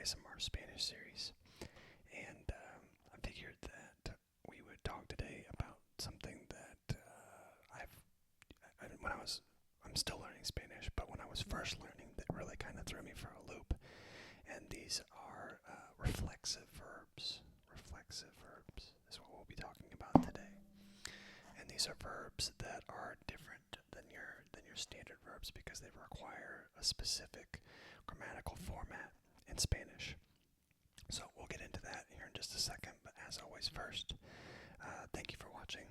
ASMR Spanish series, and I figured that we would talk today about something that I'm still learning Spanish, but when I was first learning, that really kind of threw me for a loop. And these are reflexive verbs. Reflexive verbs is what we'll be talking about today. And these are verbs that are different than your standard verbs because they require a specific grammatical format in Spanish. So we'll get into that here in just a second, but as always first, thank you for watching.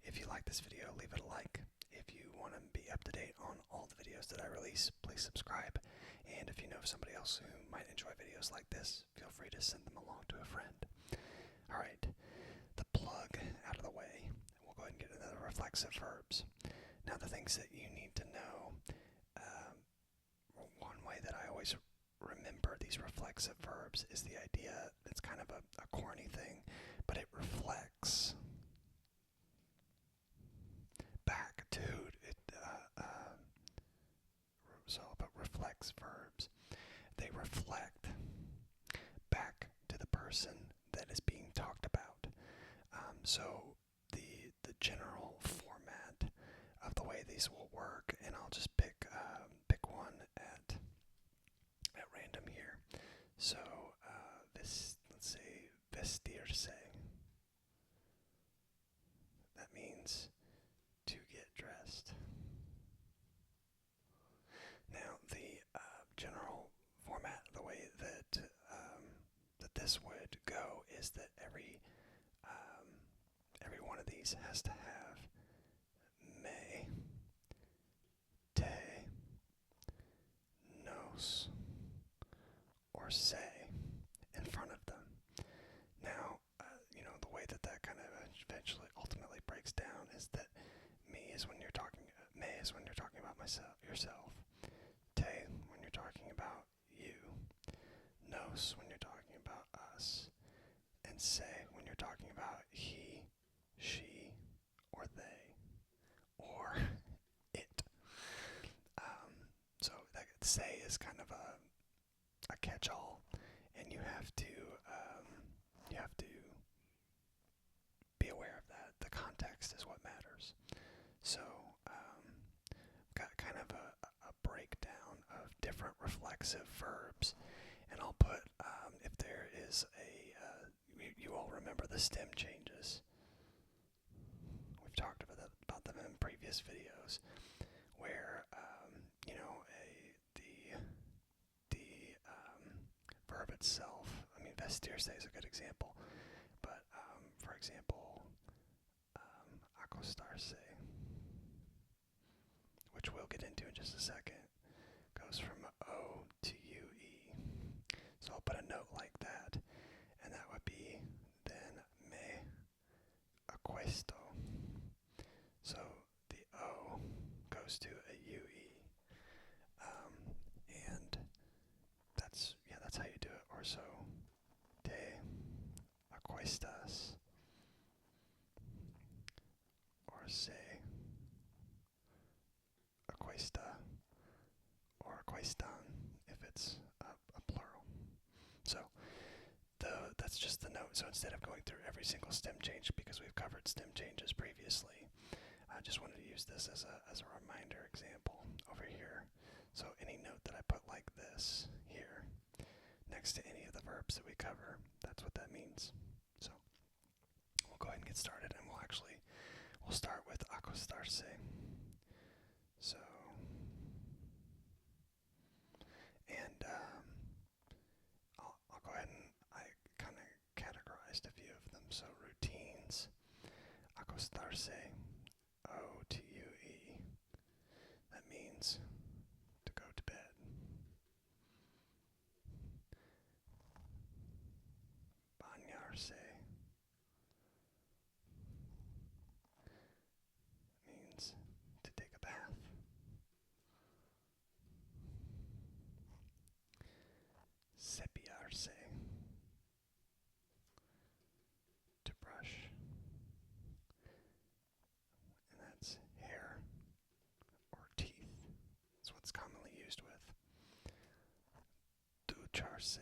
If you like this video, leave it a like. If you want to be up to date on all the videos that I release, please subscribe. And if you know somebody else who might enjoy videos like this, feel free to send them along to a friend. Alright, the plug out of the way, we'll go ahead and get into the reflexive verbs. Now the things that you need to know, one way that I always remember these reflexive verbs is the idea, it's kind of a corny thing, but it reflects back to but reflects verbs. They reflect back to the person that is being talked about. So the general format of the way these will work, and I'll just pick one at random here. So let's say vestirse. That means to get dressed. Now the general format, the way that this would go is that every one of these has to have me, te, nos, or se in front of them. Now, the way that kind of eventually, ultimately breaks down is that me is when you're talking about yourself. Te when you're talking about you. Nos when you're talking about us. And se when you're talking about he, she, or they, or it. So that say is kind of a catch-all, and you have to be aware of that. The context is what matters. So got kind of a breakdown of different reflexive verbs, and I'll put if there is you all remember the stem changes. We've talked about them in previous videos, where the verb itself. I mean, vestirse is a good example, but for example, acostarse, which we'll get into in just a second, goes from O to UE. So I'll put a note like that, and that would be then me acuesto. So the O goes to a UE, and that's how you do it. Or so, te acuestas, or se acuesta, or acuestan if it's a plural. So that's just the note. So instead of going through every single stem change, because we've covered stem changes previously, I just wanted to use this as a reminder example over here. So any note that I put like this here next to any of the verbs that we cover, that's what that means. So we'll go ahead and get started, and we'll start with acostarse. So, and I'll go ahead and I kind of categorized a few of them. So routines, acostarse, O-T-U-E. That means to go to bed. Bañarse means to take a bath. Cepillarse, to brush, and that's hair or teeth. That's what's commonly used with. Ducharse,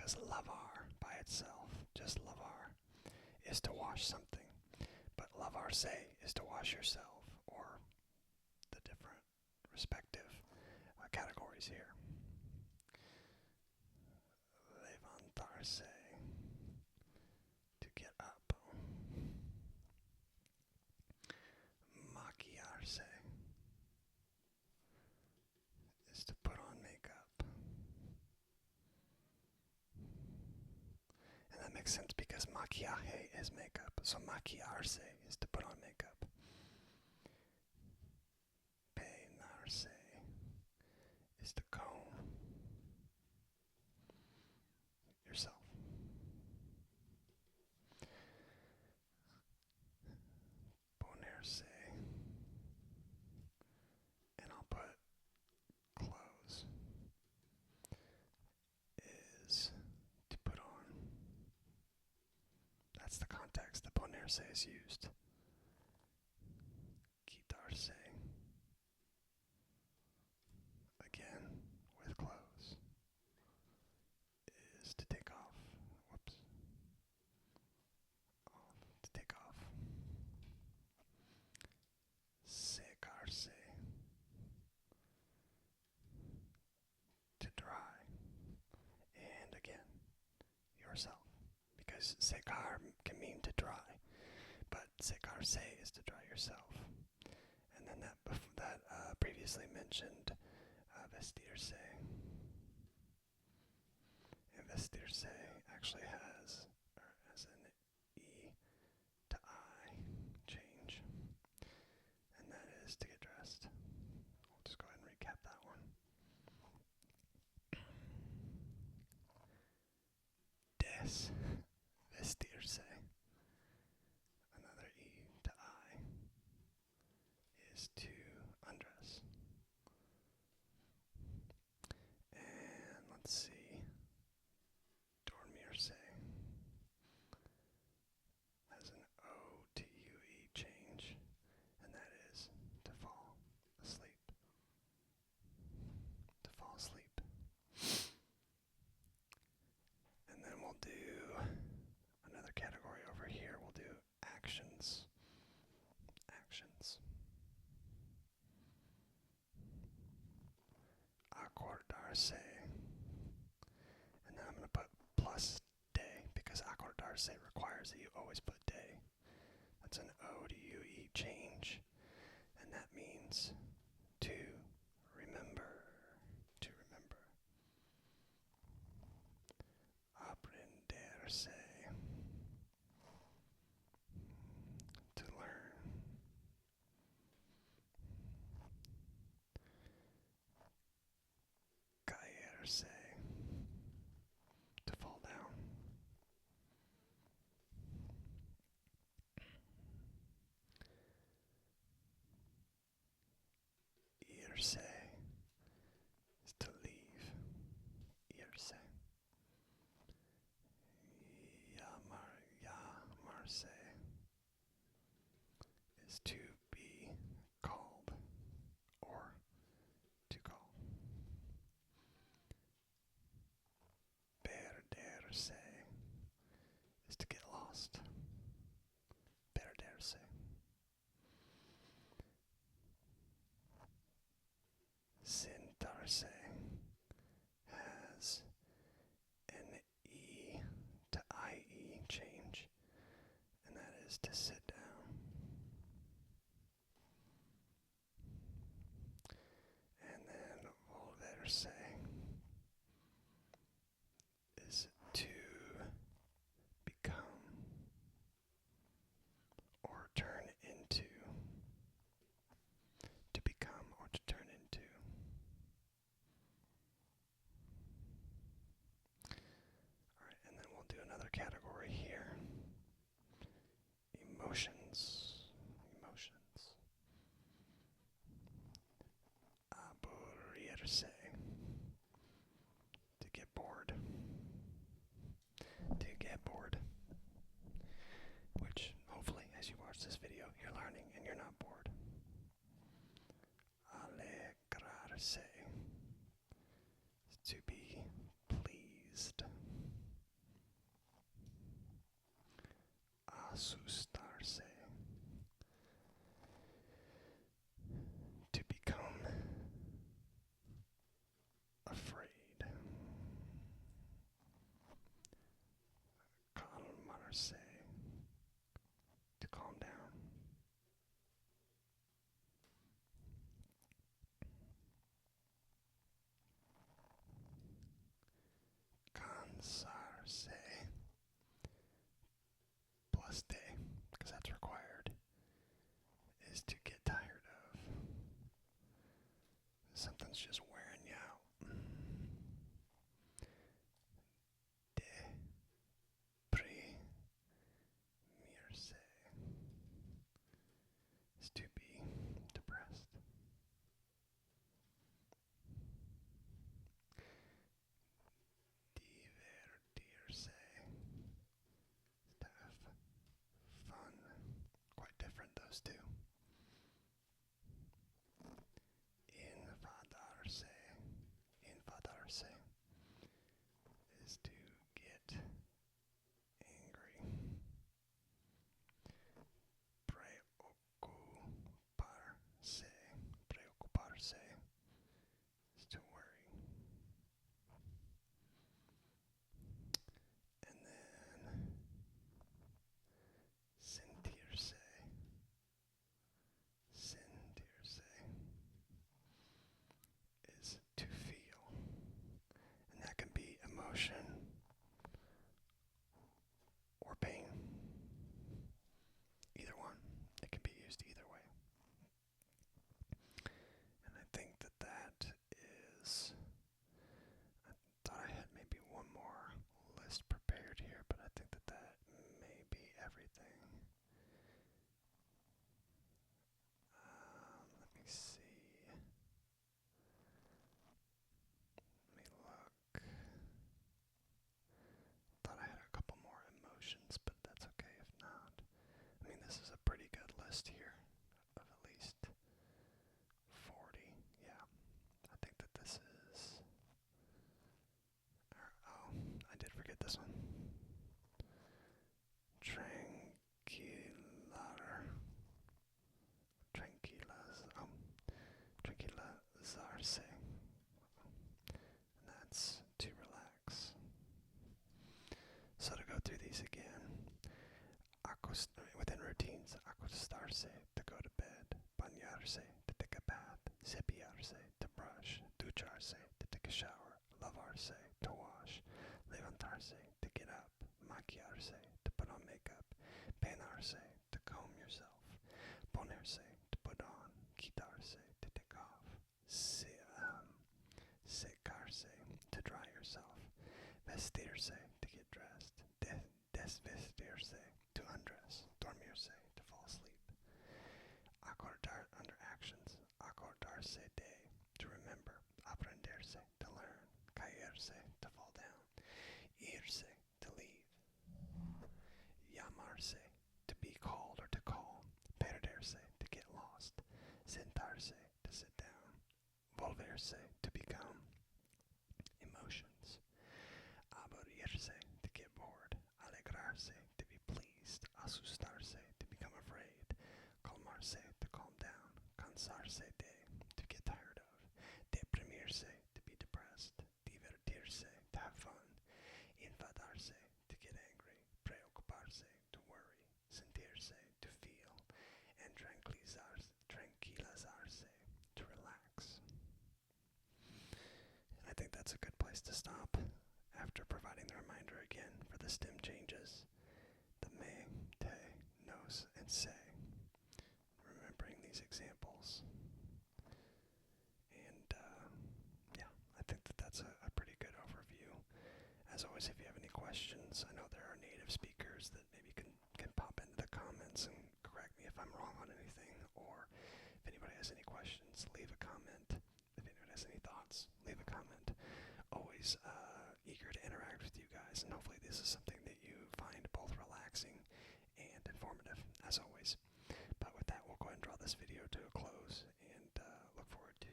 because lavar by itself, just lavar, is to wash something. But lavarse is to wash yourself, or the different respective categories here. Levantarse, to get up. Maquillarse is to put on makeup. And that makes sense because maquillaje is makeup. So maquillarse is to put on makeup. Peinarse is to comb yourself. Ponerse, and I'll put clothes, is to put on. That's the context that ponerse is used. Quitarse, again with clothes, is to take off. Whoops. Off, to take off. Secarse, to dry. And again, yourself. Because secar can mean to dry, but secarse is to dry yourself. And then that previously mentioned vestirse. And vestirse actually has an E to I change, and that is to get dressed. We'll just go ahead and recap that one. Vestirse, another E to I, is to undress. And let's see, dormirse has an O to UE change, and that is to fall asleep. To fall asleep. And then we'll do another category over here. We'll do actions. Actions. Acordarse. And then I'm going to put plus day, because acordarse requires that you always put day. That's an O to UE change, and that means to remember. To remember. Aprenderse, to learn. Caerse, to fall down. Irse is to leave. Irse. Yamarse is to be called, or to call. Perderse is to get lost. Perderse. Sentarse has an E to IE change, and that is to sit down. And then volverse is to become, or turn into. To become or to turn into. Alright, and then we'll do another category here. Emotions. Emotions. Aburrirse, to get bored. To get bored. Which, hopefully, as you watch this video, you're learning and you're not bored. Alegrarse, to be pleased. cansarse plus de, because that's required, is to get tired of. Something's just wearing you out. Deprimirse is to be depressed. Divertirse is to have fun. Quite different, those two. Enfadarse. Enfadarse is to get angry. Preocuparse. Preocuparse is to worry. And then sentirse. Sentirse is to feel. And that can be emotion or pain. Either one. It can be used either way. And I think that is... I thought I had maybe one more list prepared here, but I think that may be everything. Let me see. Let me look. Thought I had a couple more emotions, but that's okay if not. I mean, this is a pretty good list here of at least 40. Yeah, I think that this is... Oh, I did forget this one. Tranquilizarse. And that's to relax. So to go through these again. Within routines, acostarse, to go to bed, bañarse, to take a bath, cepillarse, to brush, ducharse, to take a shower, lavarse, to wash, levantarse, to get up, maquillarse, to put on makeup, peinarse, to comb yourself, ponerse, to put on, quitarse, to take off, secarse, to dry yourself, vestirse, to get dressed, desvestirse, to undress, dormirse, to fall asleep. Acordar under actions, acordarse de, to remember, aprenderse, to learn, caerse, to fall down, irse, to leave, llamarse, to be called or to call, perderse, to get lost, sentarse, to sit down, volverse, to become, emotions, aburrirse, to get bored, alegrarse, to be pleased, asustarse, to become afraid, calmarse, to calm down, cansarse de, to get tired of, deprimirse, to be depressed, divertirse, to have fun, enfadarse, to get angry, preocuparse, to worry, sentirse, to feel, and tranquilizarse, to relax. And I think that's a good place to stop after providing the reminder again for the stem changes, the me, te, nos, and se, remembering these examples. And yeah, I think that's a pretty good overview. As always, if you have any questions, I know there are native speakers that maybe can pop into the comments and correct me if I'm wrong on anything, or if anybody has any questions, leave a comment. If anyone has any thoughts, leave a comment. Always eager to interact with you guys, and hopefully this is something that you find both relaxing and informative, as always. But with that, we'll go ahead and draw this video to a close, and look forward to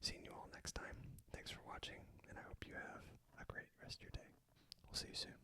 seeing you all next time. Thanks for watching, and I hope you have a great rest of your day. We'll see you soon.